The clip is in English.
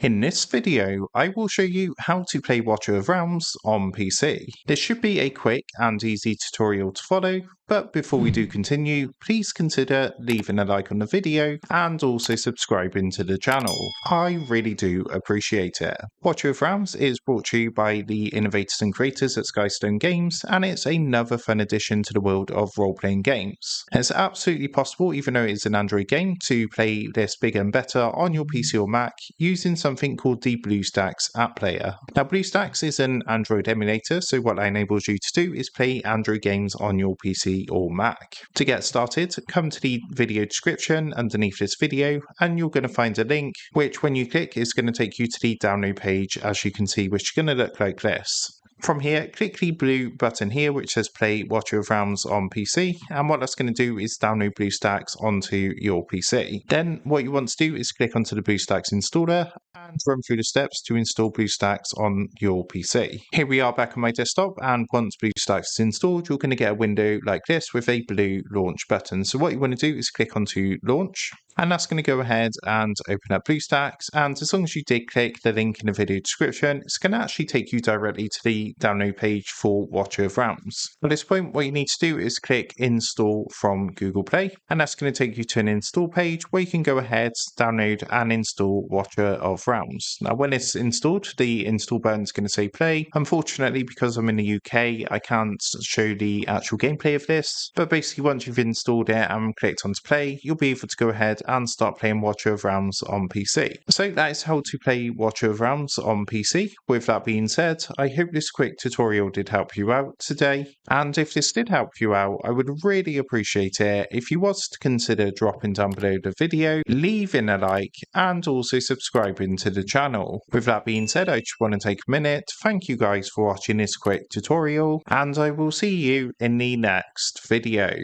In this video, I will show you how to play Watcher of Realms on PC. This should be a quick and easy tutorial to follow, but before we do continue, please consider leaving a like on the video and also subscribing to the channel. I really do appreciate it. Watcher of Realms is brought to you by the innovators and creators at Skystone Games, and it's another fun addition to the world of role-playing games. It's absolutely possible, even though it's an Android game, to play this bigger and better on your PC or Mac using something called the BlueStacks app player. Now, BlueStacks is an Android emulator, so what that enables you to do is play Android games on your PC or Mac. To get started, come to the video description underneath this video, and you're going to find a link, which when you click is going to take you to the download page, as you can see, which is going to look like this. From here, click the blue button here which says Play Watcher of Realms on PC, and what that's going to do is download BlueStacks onto your PC. Then what you want to do is click onto the BlueStacks installer and run through the steps to install BlueStacks on your PC. Here we are back on my desktop, and once BlueStacks is installed, you're going to get a window like this with a blue launch button. So what you want to do is click onto Launch, and that's going to go ahead and open up BlueStacks, and as long as you did click the link in the video description, it's going to actually take you directly to the download page for Watcher of Realms. At this point, what you need to do is click Install from Google Play, and that's going to take you to an install page where you can go ahead, download and install Watcher of Realms. Now when it's installed, the install button is going to say play. Unfortunately, because I'm in the UK, I can't show the actual gameplay of this, but basically once you've installed it and clicked onto play, you'll be able to go ahead and start playing Watcher of Realms on PC. So that is how to play Watcher of Realms on PC. With that being said, I hope this quick tutorial did help you out today, and if this did help you out, I would really appreciate it if you was to consider dropping down below the video, leaving a like and also subscribing to the channel. With that being said, I just want to take a minute to thank you guys for watching this quick tutorial, and I will see you in the next video.